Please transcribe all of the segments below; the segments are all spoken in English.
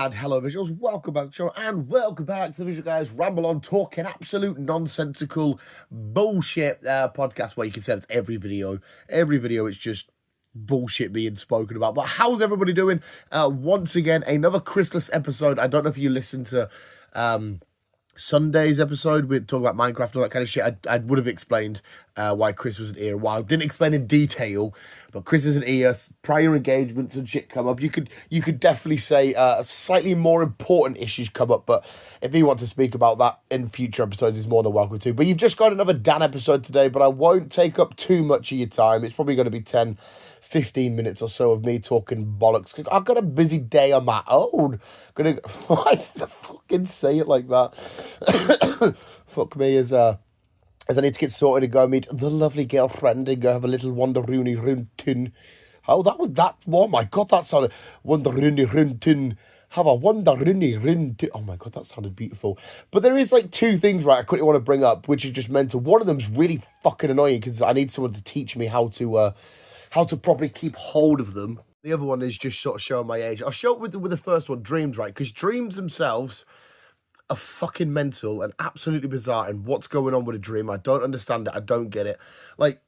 And hello visuals, welcome back to the show and welcome back to the Visual Guys Ramble On, talking absolute nonsensical bullshit podcast where you can say it's every video it's just bullshit being spoken about. But how's everybody doing? Once again, another Christmas episode. I don't know if you listened to Sunday's episode. We talk about Minecraft and all that kind of shit. I would have explained why Chris wasn't here. Well, I didn't explain in detail, but Chris isn't here. Prior engagements and shit come up. You could definitely say slightly more important issues come up, but if you want to speak about that in future episodes, he's more than welcome to. But you've just got another Dan episode today, but I won't take up too much of your time. It's probably going to be 10-15 minutes or so of me talking bollocks. I've got a busy day on my own. Why did I fucking say it like that? Fuck me, as I need to get sorted and go meet the lovely girlfriend and go have a little Wanderoony Runtin. Oh my god, that sounded Wanderoony Runtin. Have a Wanderoony Runtin. Oh my god, that sounded beautiful. But there is like two things, right, I quickly want to bring up, which is just mental. One of them's really fucking annoying because I need someone to teach me how to properly keep hold of them. The other one is just sort of showing my age. I'll show it with the first one, dreams, right? Because dreams themselves are fucking mental and absolutely bizarre. And what's going on with a dream? I don't understand it. I don't get it. Like,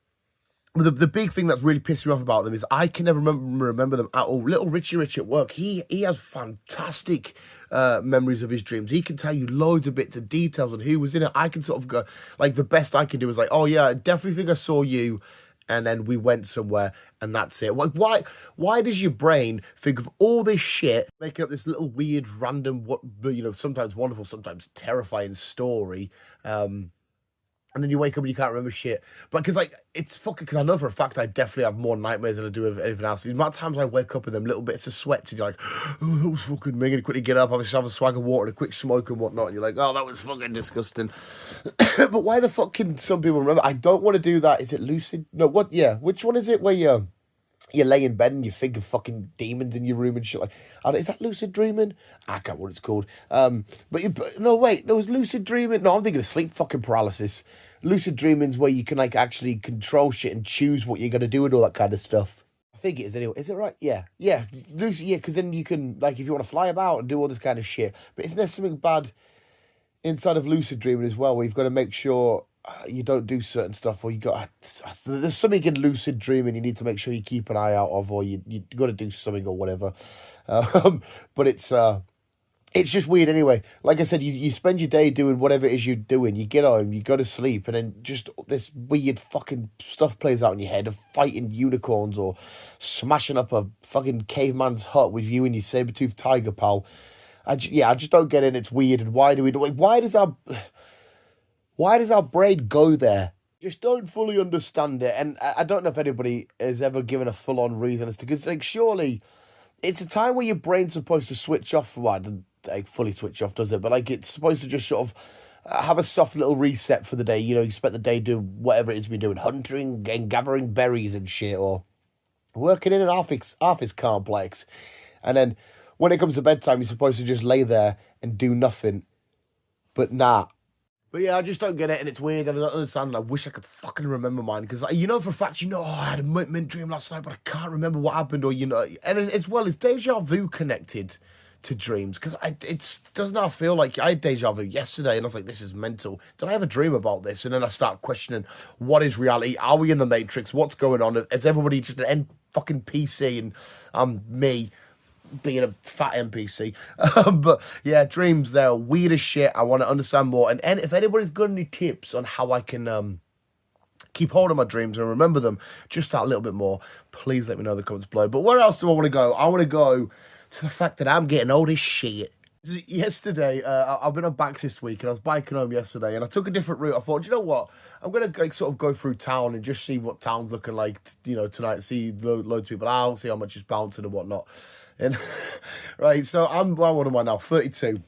the big thing that's really pissed me off about them is I can never remember them at all. Little Richie at work, he has fantastic memories of his dreams. He can tell you loads of bits of details on who was in it. I can sort of go, like, the best I can do is like, oh yeah, I definitely think I saw you, and then we went somewhere, and that's it. Like, why does your brain think of all this shit, making up this little weird, random, sometimes wonderful, sometimes terrifying story, and then you wake up and you can't remember shit. But because, like, it's fucking, because I know for a fact I definitely have more nightmares than I do with anything else. The amount of times I wake up with them little bits of sweat and you're like, oh, that was fucking me. And you quickly get up, have a swag of water and a quick smoke and whatnot. And you're like, oh, that was fucking disgusting. But why the fuck can some people remember? I don't want to do that. Is it lucid? No, what? Yeah. Which one is it where you lay in bed and you think of fucking demons in your room and shit like? Is that lucid dreaming? I can't remember what it's called. No, wait. No, it's lucid dreaming. No, I'm thinking of sleep fucking paralysis. Lucid dreaming's where you can, like, actually control shit and choose what you're going to do and all that kind of stuff. I think it is anyway. Is it right? Yeah. Lucid, yeah, because then you can, like, if you want to fly about and do all this kind of shit. But isn't there something bad inside of lucid dreaming as well, where you've got to make sure you don't do certain stuff, or there's something in lucid dreaming you need to make sure you keep an eye out of, or you got to do something or whatever. But it's just weird anyway. Like I said, you spend your day doing whatever it is you're doing. You get home, you go to sleep, and then just this weird fucking stuff plays out in your head of fighting unicorns or smashing up a fucking caveman's hut with you and your saber-toothed tiger pal. I just don't get it. It's weird. And why do we do, like, why does our brain go there? Just don't fully understand it. And I don't know if anybody has ever given a full-on reason as to, because, like, surely it's a time where your brain's supposed to switch off. Well, it doesn't, like, fully switch off, does it? But, like, it's supposed to just sort of have a soft little reset for the day. You know, you spend the day doing whatever it is we're doing, hunting and gathering berries and shit, or working in an office complex. And then when it comes to bedtime, you're supposed to just lay there and do nothing. But nah. But yeah, I just don't get it, and it's weird, and I don't understand, and I wish I could fucking remember mine, because, like, you know for a fact, I had a mint dream last night, but I can't remember what happened, or, and as well, is deja vu connected to dreams? Because it does not feel like, I had deja vu yesterday, and I was like, this is mental. Did I have a dream about this? And then I start questioning, what is reality? Are we in the Matrix? What's going on? Is everybody just an fucking PC, and I'm me being a fat NPC? But yeah, dreams, they're weird as shit. I want to understand more, and if anybody's got any tips on how I can keep hold of my dreams and remember them just that little bit more, please let me know in the comments below. But where else do I want to go? I want to go to the fact that I'm getting old as shit. Yesterday, I've been on bikes this week, and I was biking home yesterday, and I took a different route. I thought, you know what? I'm going to, like, sort of go through town and just see what town's looking like, tonight, see loads of people out, see how much it's bouncing and whatnot. And right, so what am I now? 32.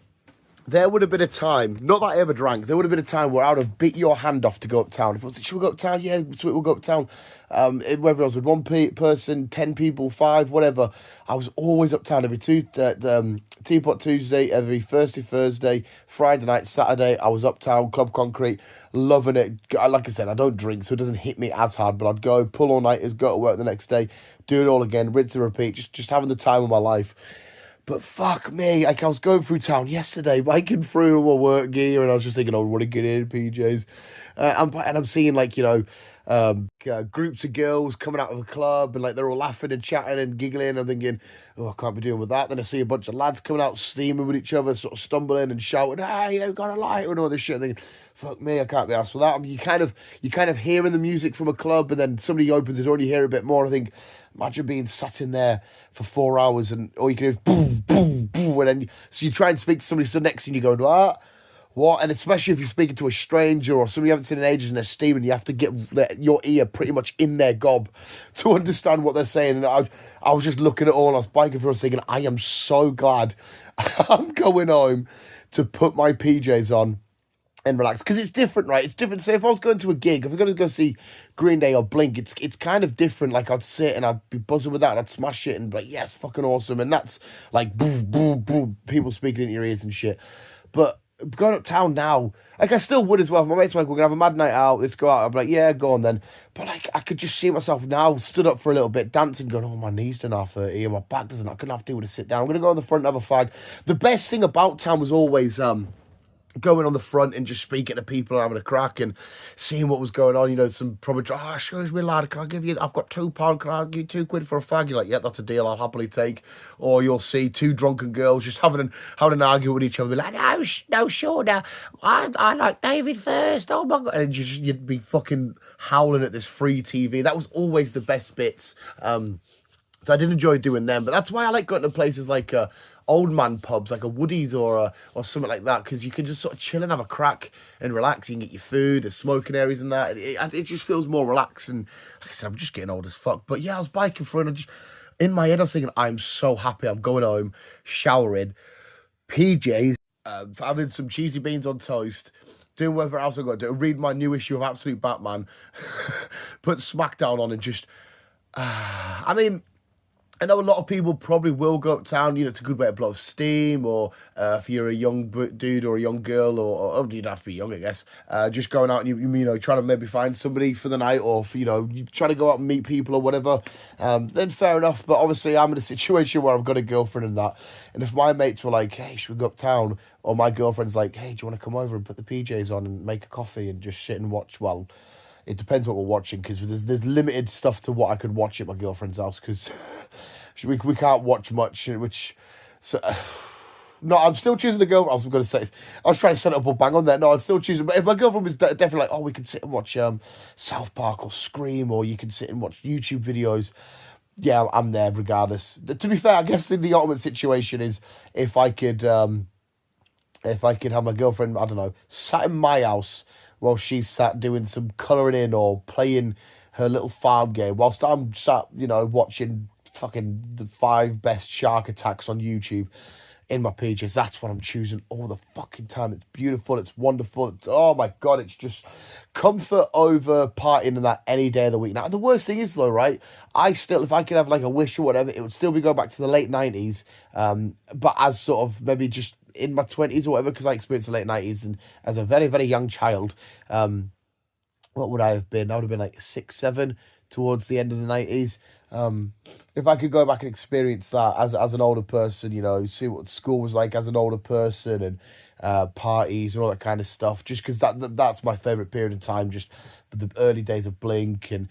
There would have been a time, not that I ever drank, there would have been a time where I would have bit your hand off to go uptown. If I was like, should we go uptown? Yeah, we'll go uptown. Whether I was with one person, 10 people, 5, whatever, I was always uptown every Teapot Tuesday, every Thursday, Friday night, Saturday. I was uptown, Club Concrete, loving it. Like I said, I don't drink, so it doesn't hit me as hard, but I'd go, pull all nighters, go to work the next day, do it all again, rinse and repeat, just having the time of my life. But fuck me, like I was going through town yesterday, biking through my work gear, and I was just thinking, I want to get in PJs. And I'm seeing like, groups of girls coming out of a club, and like they're all laughing and chatting and giggling. I'm thinking, oh, I can't be dealing with that. Then I see a bunch of lads coming out steaming with each other, sort of stumbling and shouting, "Hey, you got a lighter," and all this shit. I'm thinking, fuck me, I can't be asked for that. I mean, you kind of hearing the music from a club, and then somebody opens the door and you hear a bit more. I think, imagine being sat in there for 4 hours and all you can hear is boom, boom, boom, and then so you try and speak to somebody, so next thing you go, what? And especially if you're speaking to a stranger or somebody you haven't seen in ages and they're steaming, you have to get your ear pretty much in their gob to understand what they're saying. And I was just looking at all, I was biking through, I was thinking, I am so glad I'm going home to put my PJs on and relax, because it's different, right? It's different. Say if I was going to a gig, if I was going to go see Green Day or Blink, it's kind of different. Like I'd sit and I'd be buzzing with that, and I'd smash it and be like, yeah, it's fucking awesome. And that's like boom, boom, boom, people speaking in your ears and shit. But going uptown now, like I still would as well. If my mates were like, we're gonna have a mad night out, let's go out, I'd be like, yeah, go on then. But like I could just see myself now stood up for a little bit, dancing, going, oh, my knees don't half hurt here, my back doesn't, I couldn't have to do with to sit down. I'm gonna go on the front and have a fag. The best thing about town was always going on the front and just speaking to people and having a crack and seeing what was going on. Some probably, excuse me, lad, can I give you, I've got £2, can I give you £2 for a fag? You're like, yeah, that's a deal, I'll happily take. Or you'll see two drunken girls just having an argument with each other, be like, no, sure, now, I like David first, oh my God. And you'd be fucking howling at this free TV. That was always the best bits. So I did enjoy doing them, but that's why I like going to places like old man pubs, like a Woody's or something like that, because you can just sort of chill and have a crack and relax. You can get your food, there's smoking areas and that. It just feels more relaxed. And like I said, I'm just getting old as fuck. But yeah, I was biking through and in my head I was thinking, I'm so happy. I'm going home, showering, PJs, having some cheesy beans on toast, doing whatever else I got to do, read my new issue of Absolute Batman, put SmackDown on and just, I mean, I know a lot of people probably will go uptown, it's a good way to blow steam, or if you're a young dude or a young girl, or you don't have to be young, I guess, just going out and, you trying to maybe find somebody for the night, or, you try to go out and meet people or whatever, then fair enough. But obviously I'm in a situation where I've got a girlfriend and that, and if my mates were like, hey, should we go uptown, or my girlfriend's like, hey, do you want to come over and put the PJs on and make a coffee and just sit and watch, well, it depends what we're watching, because there's limited stuff to what I could watch at my girlfriend's house, because we can't watch much, no, I'm still choosing the girl. I was going to say, I was trying to set it up or bang on there. No, I'm still choosing, but if my girlfriend was definitely like, oh, we can sit and watch South Park or Scream, or you can sit and watch YouTube videos, yeah, I'm there regardless. To be fair, I guess the ultimate situation is if I could have my girlfriend, I don't know, sat in my house while she sat doing some colouring in or playing her little farm game, whilst I'm sat, watching fucking the 5 best shark attacks on YouTube in my PJs. That's what I'm choosing all the fucking time. It's beautiful, it's wonderful, oh my God, it's just comfort over partying and that any day of the week. Now, the worst thing is though, right, if I could have like a wish or whatever, it would still be going back to the late 90s, but as sort of maybe just in my 20s or whatever, because I experienced the late 90s, and as a very, very young child, what would I have been? I would have been like 6, 7 towards the end of the 90s. If I could go back and experience that as an older person, see what school was like as an older person, and parties and all that kind of stuff, just because that's my favourite period of time, just the early days of Blink and,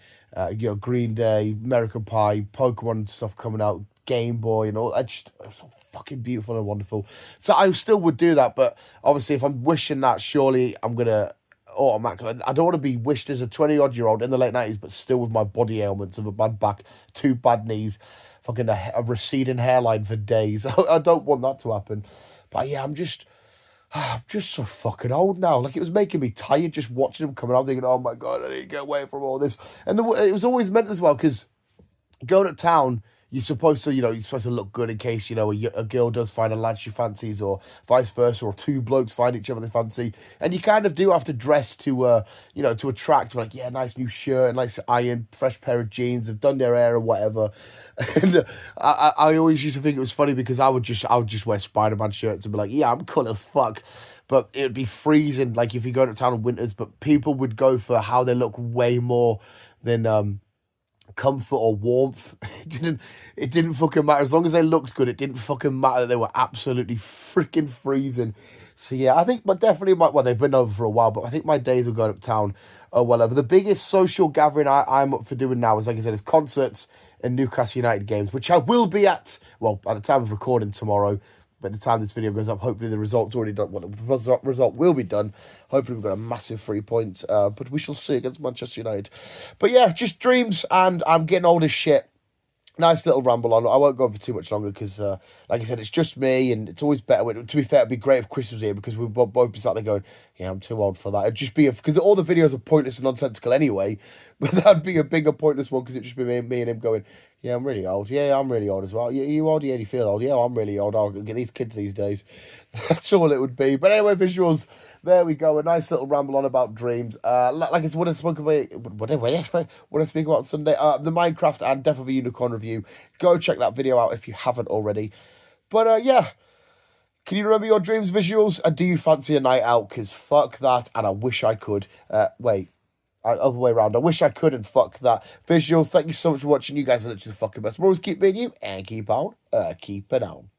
Green Day, American Pie, Pokemon stuff coming out, Game Boy and all that. Just so fucking beautiful and wonderful. So I still would do that, but obviously if I'm wishing that, surely I'm going to automatically, I don't want to be wished as a 20-odd-year-old in the late 90s, but still with my body ailments of a bad back, 2 bad knees, fucking a receding hairline for days. I don't want that to happen. But yeah, I'm just so fucking old now. Like, it was making me tired just watching them coming out, thinking, oh my God, I need to get away from all this. And it was always meant as well, because going to town, you're supposed to, you're supposed to look good in case, a girl does find a lad she fancies, or vice versa, or 2 blokes find each other they fancy. And you kind of do have to dress to, to attract, like, yeah, nice new shirt, nice iron, fresh pair of jeans, they've done their hair or whatever. And I always used to think it was funny, because I would just wear Spider-Man shirts and be like, yeah, I'm cool as fuck. But it would be freezing, like, if you go to town in winters, but people would go for how they look way more than comfort or warmth. It didn't fucking matter. As long as they looked good, it didn't fucking matter that they were absolutely freaking freezing. So yeah, I think well, they've been over for a while, but I think my days of going uptown are well over. The biggest social gathering I'm up for doing now is, like I said, is concerts and Newcastle United games, which I will be at, well, at the time of recording tomorrow. By the time this video goes up, hopefully the result's already done. Well, the result will be done. Hopefully we've got a massive 3 points. But we shall see against Manchester United. But yeah, just dreams, and I'm getting old as shit. Nice little ramble on. I won't go on for too much longer because, like I said, it's just me, and it's always better. To be fair, it'd be great if Chris was here because we'd both be sat there going, "Yeah, I'm too old for that." It'd just be because all the videos are pointless and nonsensical anyway. But that'd be a bigger pointless one because it'd just be me and him going, "Yeah, I'm really old. Yeah, I'm really old as well. You old? Yeah, you feel old? Yeah, I'm really old. I'll get these kids these days." That's all it would be. But anyway, visuals. There we go. A nice little ramble on about dreams. Like it's what I spoke about. What I speak about Sunday. The Minecraft and Death of a Unicorn review. Go check that video out if you haven't already. But yeah. Can you remember your dreams, visuals? And do you fancy a night out? Because fuck that, and I wish I could. Wait. Other way around. I wish I could, and fuck that. Visuals, thank you so much for watching. You guys are literally the fucking best. We'll always keep being you, and keep on, keep it on.